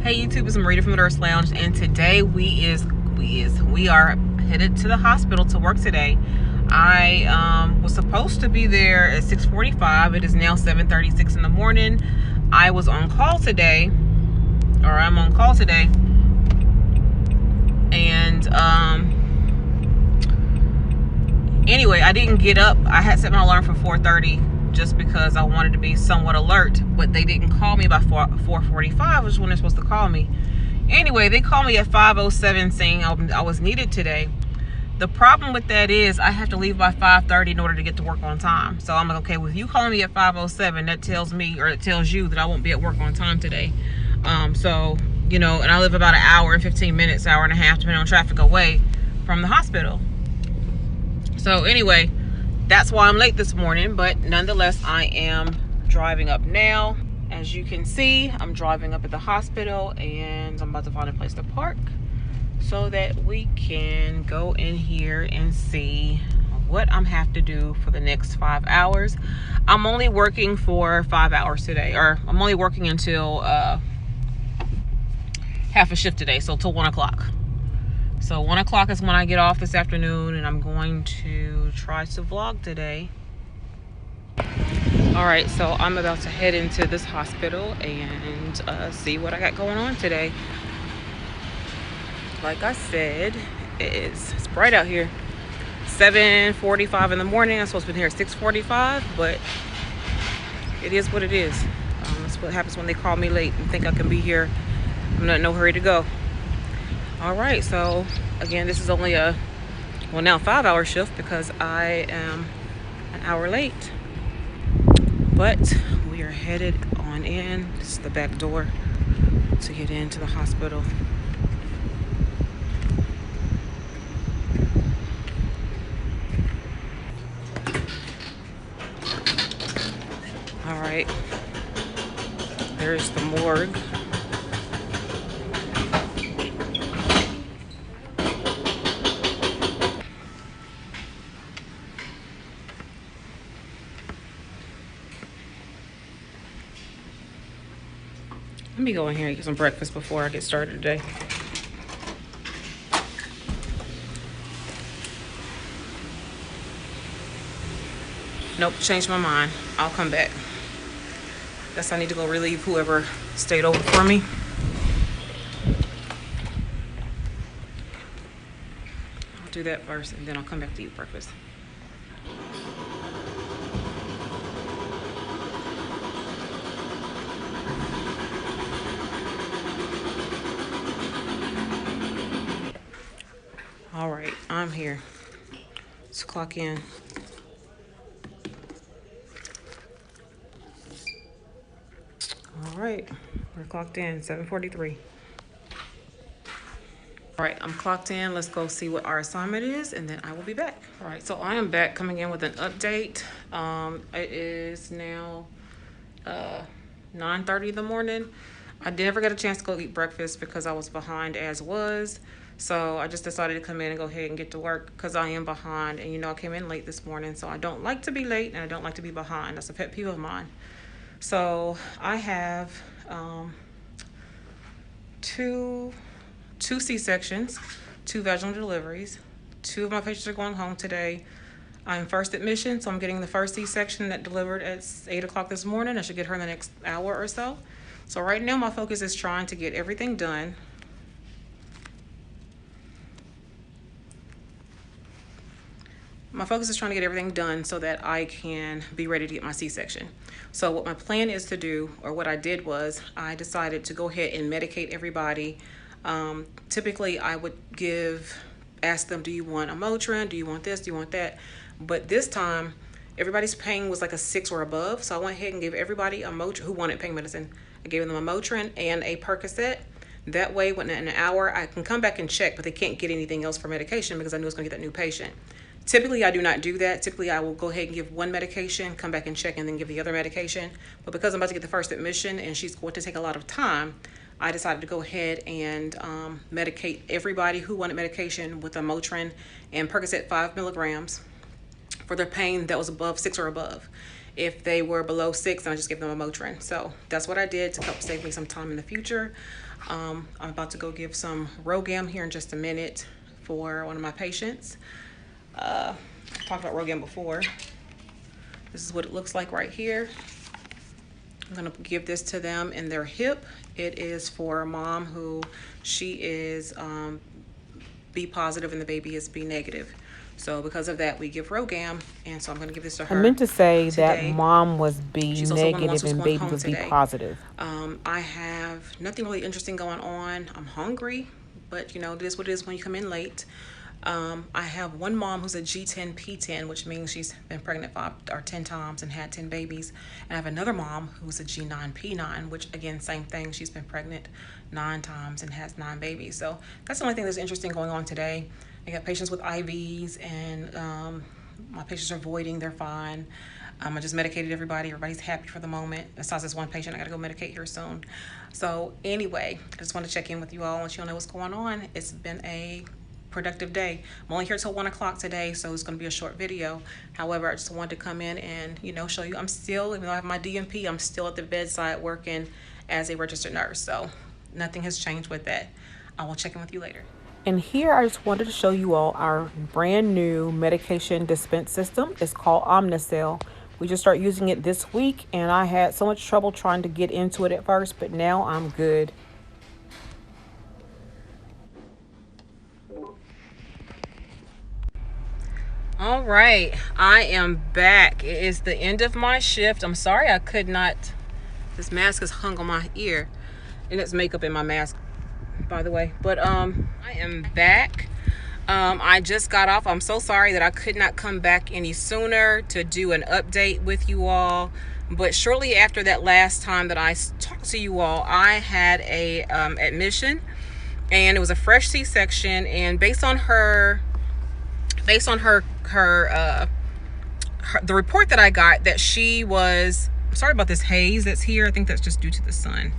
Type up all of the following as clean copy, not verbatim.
Hey YouTube, it's Marida from the Nurse Lounge, and today we are headed to the hospital to work today. I was supposed to be there at 6:45. It is now 7:36 in the morning. I was on call today, or I'm on call today, and anyway, I didn't get up. I had set my alarm for 4:30 just because I wanted to be somewhat alert, but they didn't call me by 4:45, which is when they're supposed to call me. Anyway, they called me at 5:07 saying I was needed today. The problem with that is I have to leave by 5:30 in order to get to work on time. So I'm like, okay, with you calling me at 5:07, that tells me, or it tells you, that I won't be at work on time today. So, you know, and I live about an hour and 15 minutes, hour and a half, depending on traffic, away from the hospital. So anyway, that's why I'm late this morning, but nonetheless, I am driving up now. As you can see, I'm driving up at the hospital, and I'm about to find a place to park so that we can go in here and see what I'm have to do for the next 5 hours. I'm only working for 5 hours today, or I'm only working until half a shift today, so till 1 o'clock. So 1 o'clock is when I get off this afternoon, and I'm going to try to vlog today. All right, so I'm about to head into this hospital and see what I got going on today. Like I said, it's bright out here. 7:45 in the morning. I'm supposed to be here at 6:45, but it is what it is. That's what happens when they call me late and think I can be here. I'm not in no hurry to go. All right, so again, this is only a, well, now 5-hour shift because I am an hour late. But we are headed on in. This is the back door to get into the hospital. All right, there's the morgue. Let me go in here and get some breakfast before I get started today. Nope, changed my mind. I'll come back. Guess I need to go relieve whoever stayed over for me. I'll do that first, and then I'll come back to eat breakfast. All right, I'm here. Let's clock in. All right, we're clocked in, 7:43. All right, I'm clocked in. Let's go see what our assignment is, and then I will be back. All right, so I am back, coming in with an update. It is now 9:30 in the morning. I never got a chance to go eat breakfast because I was behind as was. So I just decided to come in and go ahead and get to work because I am behind. And you know, I came in late this morning, so I don't like to be late and I don't like to be behind. That's a pet peeve of mine. So I have two C-sections, 2 vaginal deliveries. 2 of my patients are going home today. I'm first admission, so I'm getting the first C-section that delivered at 8 o'clock this morning. I should get her in the next hour or so. So right now my focus is trying to get everything done. My focus is trying to get everything done so that I can be ready to get my C-section. So what my plan is to do, or what I did was, I decided to go ahead and medicate everybody. Typically I would ask them, do you want a Motrin? Do you want this? Do you want that? But this time, everybody's pain was like a 6 or above. So I went ahead and gave everybody a Motrin who wanted pain medicine. I gave them a Motrin and a Percocet. That way, when in an hour, I can come back and check, but they can't get anything else for medication because I knew it's gonna get that new patient. Typically, I do not do that. Typically, I will go ahead and give one medication, come back and check, and then give the other medication. But because I'm about to get the first admission and she's going to take a lot of time, I decided to go ahead and medicate everybody who wanted medication with a Motrin and Percocet 5 milligrams for their pain that was above 6 or above. If they were below 6, then I just gave them a Motrin. So that's what I did to help save me some time in the future. I'm about to go give some Rogam here in just a minute for one of my patients. I talked about Rogam before. This is what it looks like right here. I'm gonna give this to them in their hip. It is for a mom who she is B positive and the baby is B negative. So because of that, we give Rogam, and so I'm going to give this to her. I meant to say today. That mom was B negative and baby was B positive. I have nothing really interesting going on. I'm hungry, but you know, it is what it is when you come in late. I have one mom who's a G10 P10, which means she's been pregnant 5 or 10 times and had 10 babies. And I have another mom who's a G9 P9, which again, same thing. She's been pregnant 9 times and has 9 babies. So that's the only thing that's interesting going on today. I got patients with IVs, and my patients are voiding. They're fine. I just medicated everybody. Everybody's happy for the moment. Besides this one patient, I got to go medicate here soon. So anyway, I just want to check in with you all and let you all know what's going on. It's been a productive day. I'm only here till 1 o'clock today, so it's going to be a short video. However, I just wanted to come in and, you know, show you I'm still, even though I have my DMP, I'm still at the bedside working as a registered nurse. So nothing has changed with that. I will check in with you later. And here I just wanted to show you all our brand new medication dispense system. It's called Omnicell. We just started using it this week, and I had so much trouble trying to get into it at first, but now I'm good. All right, I am back. It is the end of my shift. I'm sorry I could not, this mask is hung on my ear, and it's makeup in my mask, by the way. But I am back. I just got off. I'm so sorry that I could not come back any sooner to do an update with you all. But shortly after that last time that I talked to you all, I had a admission, and it was a fresh C-section. And based on the report that I got, that she was, sorry about this haze that's here. I think that's just due to the sun.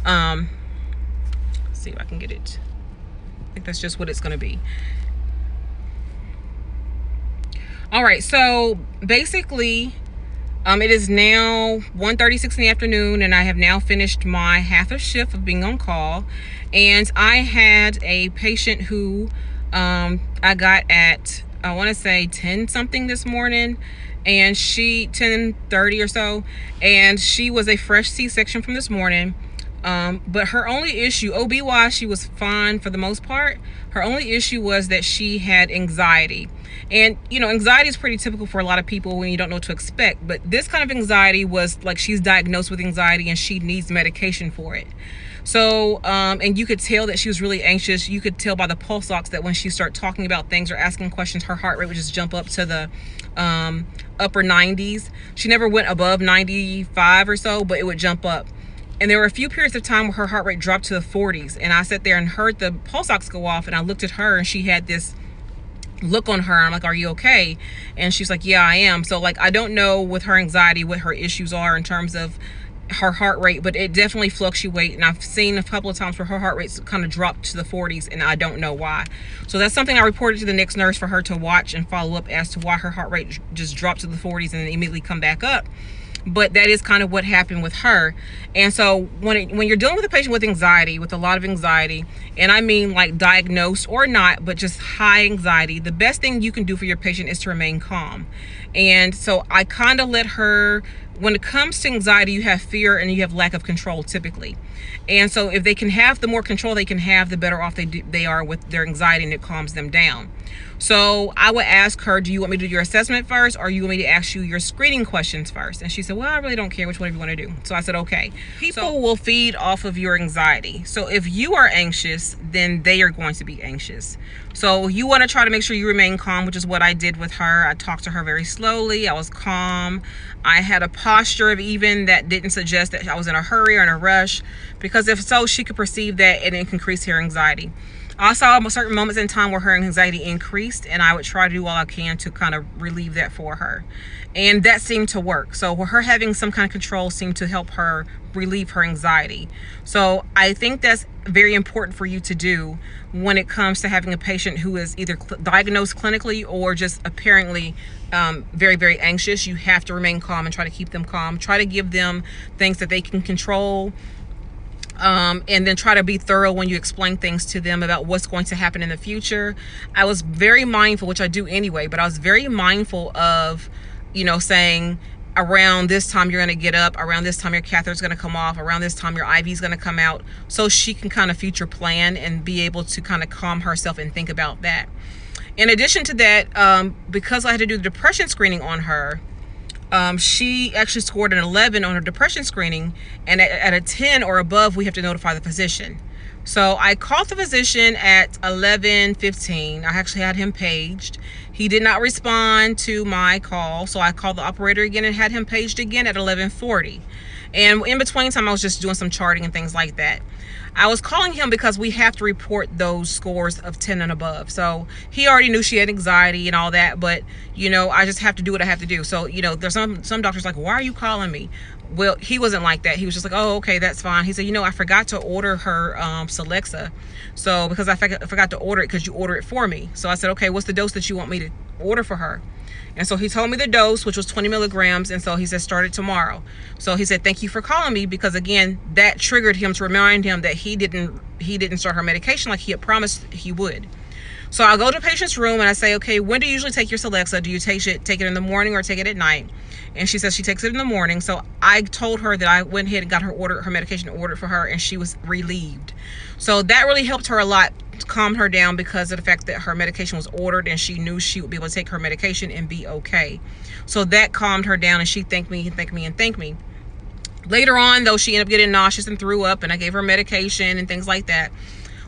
Let's see if I can get it. I think that's just what it's going to be. All right, so basically it is now 1:36 in the afternoon, and I have now finished my half a shift of being on call. And I had a patient who I got at, I want to say 10 something this morning, and she 10:30 or so, and she was a fresh C-section from this morning. But her only issue, OB wise, she was fine for the most part. Her only issue was that she had anxiety. And, you know, anxiety is pretty typical for a lot of people when you don't know what to expect. But this kind of anxiety was like, she's diagnosed with anxiety and she needs medication for it. So, and you could tell that she was really anxious. You could tell by the pulse ox that when she started talking about things or asking questions, her heart rate would just jump up to the upper 90s. She never went above 95 or so, but it would jump up. And there were a few periods of time where her heart rate dropped to the 40s. And I sat there and heard the pulse ox go off, and I looked at her, and she had this look on her. I'm like, are you okay? And she's like, yeah, I am. So like, I don't know with her anxiety what her issues are in terms of her heart rate, but it definitely fluctuates. And I've seen a couple of times where her heart rate's kind of dropped to the 40s, and I don't know why. So that's something I reported to the next nurse for her to watch and follow up as to why her heart rate just dropped to the 40s and then immediately come back up. But that is kind of what happened with her. And so when you're dealing with a patient with anxiety, with a lot of anxiety, and I mean like diagnosed or not, but just high anxiety, the best thing you can do for your patient is to remain calm. And so I kind of let her, when it comes to anxiety, you have fear and you have lack of control typically. And so if they can have, the more control they can have, the better off they are with their anxiety, and it calms them down. So I would ask her, do you want me to do your assessment first, or you want me to ask you your screening questions first? And she said, well, I really don't care, which one you want to do. So I said, okay. People will feed off of your anxiety. So if you are anxious, then they are going to be anxious. So you want to try to make sure you remain calm, which is what I did with her. I talked to her very slowly. I was calm. I had a posture of even that didn't suggest that I was in a hurry or in a rush, because if so, she could perceive that and it can increase her anxiety. I saw certain moments in time where her anxiety increased, and I would try to do all I can to kind of relieve that for her. And that seemed to work. So her having some kind of control seemed to help her relieve her anxiety. So I think that's very important for you to do when it comes to having a patient who is either diagnosed clinically or just apparently very, very anxious. You have to remain calm and try to keep them calm. Try to give them things that they can control. And then try to be thorough when you explain things to them about what's going to happen in the future. I was very mindful, which I do anyway, but I was very mindful of, saying around this time you're going to get up, around this time your catheter is going to come off, around this time your IV is going to come out, so she can kind of future plan and be able to kind of calm herself and think about that. In addition to that, because I had to do the depression screening on her, she actually scored an 11 on her depression screening, and at a 10 or above, we have to notify the physician. So I called the physician at 11:15. I actually had him paged. He did not respond to my call, so I called the operator again and had him paged again at 11:40. And in between time, I was just doing some charting and things like that. I was calling him because we have to report those scores of 10 and above. So he already knew she had anxiety and all that, but I just have to do what I have to do. So there's some doctors like, why are you calling me? Well, he wasn't like that. He was just like, oh, okay, that's fine. He said, I forgot to order her Celexa. So because I forgot to order it because you ordered it for me. So I said, okay, what's the dose that you want me to order for her? And so he told me the dose, which was 20 milligrams. And so he said, start it tomorrow. So he said, thank you for calling me, because again, that triggered him to remind him that he didn't start her medication like he had promised he would. So I go to the patient's room and I say, okay, when do you usually take your Celexa? Do you take it in the morning or take it at night? And she says she takes it in the morning. So I told her that I went ahead and got her medication ordered for her, and she was relieved. So that really helped her a lot, calmed her down, because of the fact that her medication was ordered and she knew she would be able to take her medication and be okay. So that calmed her down, and she thanked me. Later on, though, she ended up getting nauseous and threw up, and I gave her medication and things like that.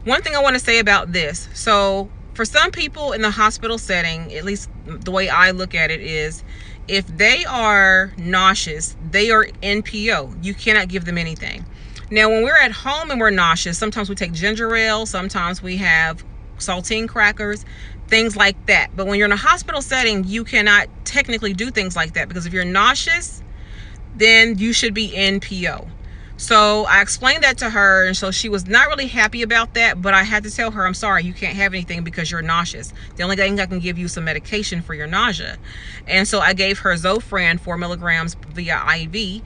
One thing I want to say about this, so for some people in the hospital setting, at least the way I look at it is, if they are nauseous, they are NPO. You cannot give them anything. Now, when we're at home and we're nauseous, sometimes we take ginger ale, sometimes we have saltine crackers, things like that. But when you're in a hospital setting, you cannot technically do things like that, because if you're nauseous, then you should be NPO. So I explained that to her, and so she was not really happy about that, but I had to tell her, I'm sorry, you can't have anything because you're nauseous. The only thing I can give you is some medication for your nausea. And so I gave her Zofran 4 milligrams via IV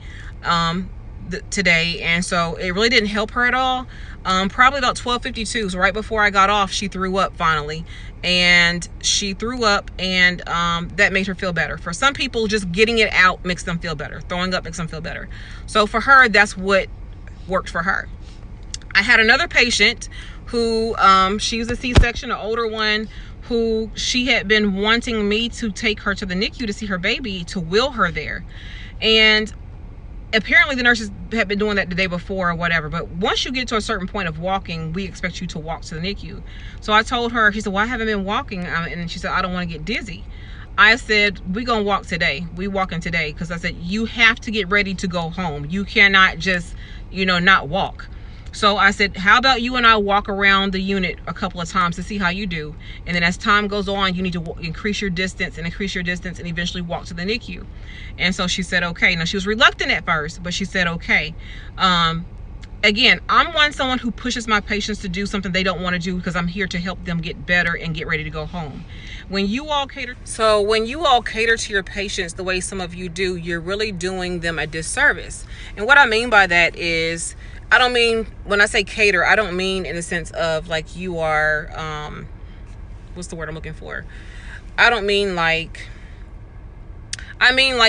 today, and so it really didn't help her at all. Probably about 12:52, so right before I got off, she threw up finally. And she threw up, and that made her feel better. For some people, just getting it out makes them feel better. Throwing up makes them feel better. So for her, that's what worked for her. I had another patient who, she was a C-section, an older one, who she had been wanting me to take her to the NICU to see her baby, to wheel her there. And apparently the nurses had been doing that the day before or whatever, but once you get to a certain point of walking, we expect you to walk to the NICU. So I told her, she said, well, I haven't been walking, and she said, I don't want to get dizzy. I said, we're gonna walk today. We walking today, because I said, you have to get ready to go home. You cannot just, not walk. So I said, how about you and I walk around the unit a couple of times to see how you do, and then as time goes on, you need to increase your distance and eventually walk to the NICU. And so she said, okay. Now, she was reluctant at first, but she said, okay. Again, I'm someone who pushes my patients to do something they don't want to do, because I'm here to help them get better and get ready to go home. When you all cater to your patients the way some of you do, you're really doing them a disservice. And what I mean by that is, I don't mean, when I say cater, I don't mean in the sense of like you are, what's the word I'm looking for? I mean like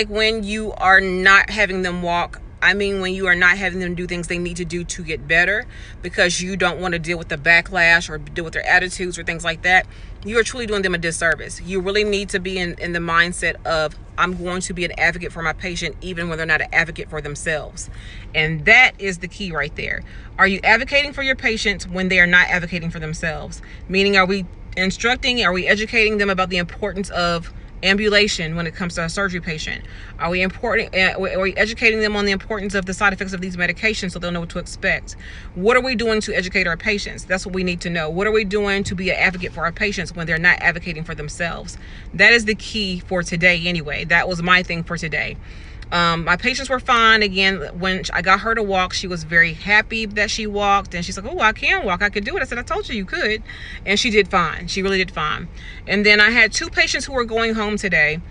when you are not having them walk. I mean when you are not having them do things they need to do to get better, because you don't want to deal with the backlash or deal with their attitudes or things like that. You are truly doing them a disservice. You really need to be in the mindset of, I'm going to be an advocate for my patient even when they're not an advocate for themselves. And that is the key right there. Are you advocating for your patients when they are not advocating for themselves? Meaning, are we educating them about the importance of ambulation when it comes to a surgery patient? Are we educating them on the importance of the side effects of these medications so they'll know what to expect? What are we doing to educate our patients? That's what we need to know. What are we doing to be an advocate for our patients when they're not advocating for themselves? That is the key for today anyway. That was my thing for today. My patients were fine. Again, when I got her to walk, she was very happy that she walked, and she's like, oh, I can walk, I could do it. I said, I told you could. And she did fine. She really did fine. And then I had 2 patients who were going home today,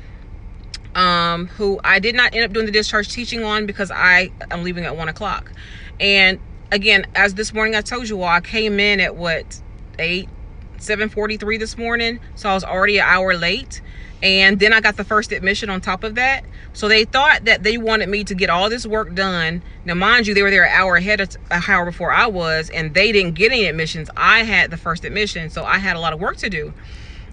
who I did not end up doing the discharge teaching on because I'm leaving at 1 o'clock. And again, as this morning I told you all, I came in at 7:43 this morning, so I was already an hour late. And then I got the first admission on top of that. So they thought that they wanted me to get all this work done. Now, mind you, they were there an hour before I was, and they didn't get any admissions. I had the first admission, so I had a lot of work to do.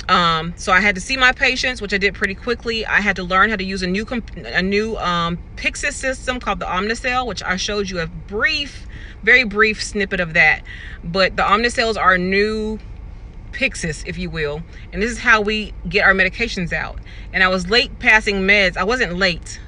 So I had to see my patients, which I did pretty quickly. I had to learn how to use a new Pyxis system called the Omnicell, which I showed you a very brief snippet of that. But the Omnicells are new Pyxis, if you will, and this is how we get our medications out. And I was late passing meds. I wasn't late,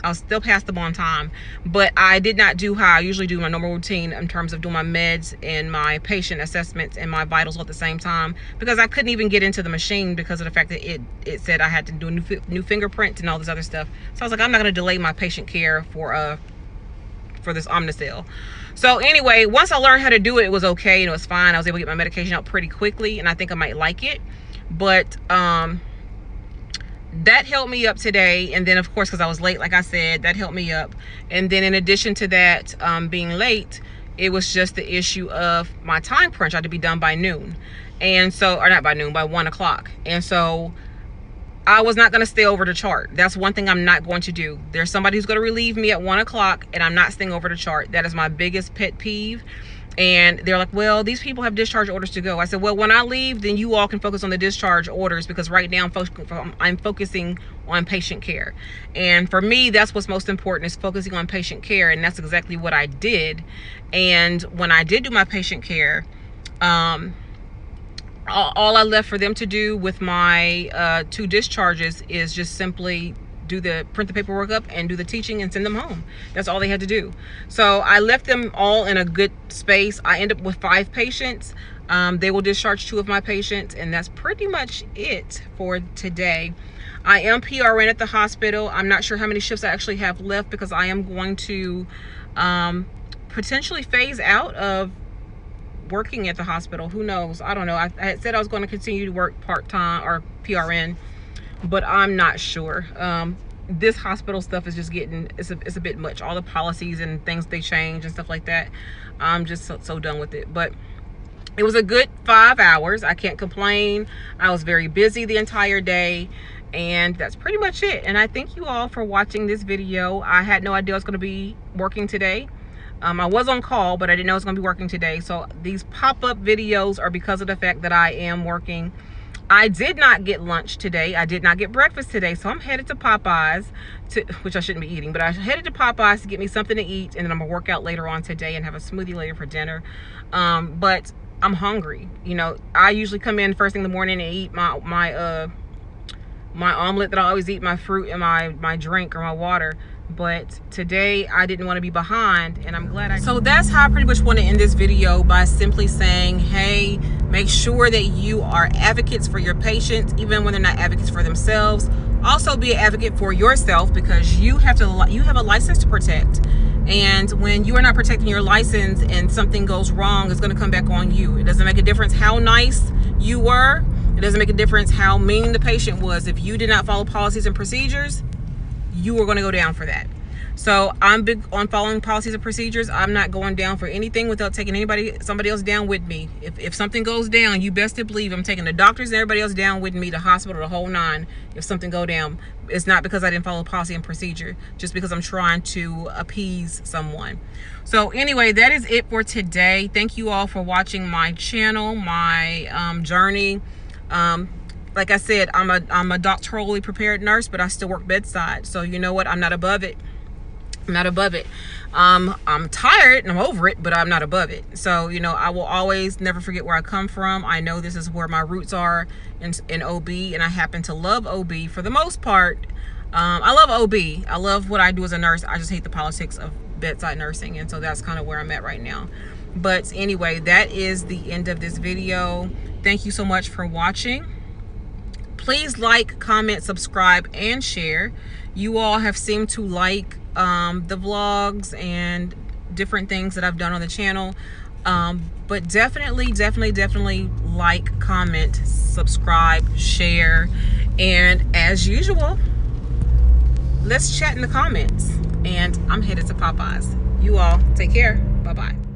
I was still past them on time, but I did not do how I usually do my normal routine in terms of doing my meds and my patient assessments and my vitals at the same time, because I couldn't even get into the machine because of the fact that it said I had to do a new fingerprint and all this other stuff. So I was like, I'm not going to delay my patient care for this Omnicell. So anyway, once I learned how to do it, it was okay and it was fine. I was able to get my medication out pretty quickly, and I think I might like it. But that helped me up today. And then, of course, because I was late, like I said, that helped me up. And then in addition to that, being late, it was just the issue of my time crunch. I had to be done by noon. And so, or not by noon, by 1 o'clock. And so I was not going to stay over the chart. That's one thing I'm not going to do. There's somebody who's going to relieve me at 1 o'clock, and I'm not staying over the chart. That is my biggest pet peeve. And they're like, well, these people have discharge orders to go. I said, well, when I leave, then you all can focus on the discharge orders, because right now I'm focusing on patient care. And for me, that's what's most important, is focusing on patient care. And that's exactly what I did. And when I did do my patient care, all I left for them to do with my 2 discharges is just simply print the paperwork up and do the teaching and send them home. That's all they had to do. So I left them all in a good space. I end up with 5 patients. They will discharge 2 of my patients, and that's pretty much it for today. I am PRN at the hospital. I'm not sure how many shifts I actually have left, because I am going to potentially phase out of working at the hospital. Who knows? I don't know. I had said I was going to continue to work part-time or PRN, but I'm not sure. This hospital stuff is just getting, it's a bit much. All the policies and things they change and stuff like that. I'm just so done with it. But it was a good 5 hours. I can't complain. I was very busy the entire day, and that's pretty much it. And I thank you all for watching this video. I had no idea I was going to be working today. I was on call, but I didn't know I was going to be working today. So these pop-up videos are because of the fact that I am working. I did not get lunch today. I did not get breakfast today. So I'm headed to Popeyes, which I shouldn't be eating, but I headed to Popeyes to get me something to eat. And then I'm going to work out later on today and have a smoothie later for dinner. But I'm hungry. You know, I usually come in first thing in the morning and eat my omelet that I always eat, my fruit and my drink or my water. But today I didn't want to be behind, and I'm glad so that's how I pretty much want to end this video, by simply saying, hey, make sure that you are advocates for your patients, even when they're not advocates for themselves. Also be an advocate for yourself, because you have a license to protect. And when you are not protecting your license and something goes wrong, it's going to come back on you. It doesn't make a difference how nice you were. It doesn't make a difference how mean the patient was. If you did not follow policies and procedures, you are going to go down for that. So I'm big on following policies and procedures. I'm not going down for anything without taking somebody else down with me. If something goes down, you best to believe I'm taking the doctors and everybody else down with me, the hospital, the whole 9. If something go down, it's not because I didn't follow policy and procedure, just because I'm trying to appease someone. So anyway, that is it for today. Thank you all for watching my channel, my journey. Like I said, I'm a doctorally prepared nurse, but I still work bedside. So you know what? I'm not above it. I'm not above it. I'm tired and I'm over it, but I'm not above it. So, you know, I will always never forget where I come from. I know this is where my roots are in OB, and I happen to love OB for the most part. I love OB. I love what I do as a nurse. I just hate the politics of bedside nursing, and so that's kind of where I'm at right now. But anyway, that is the end of this video. Thank you so much for watching. Please like, comment, subscribe, and share. You all have seemed to like the vlogs and different things that I've done on the channel. But definitely like, comment, subscribe, share, and as usual, let's chat in the comments. And I'm headed to Popeyes. You all take care. Bye-bye.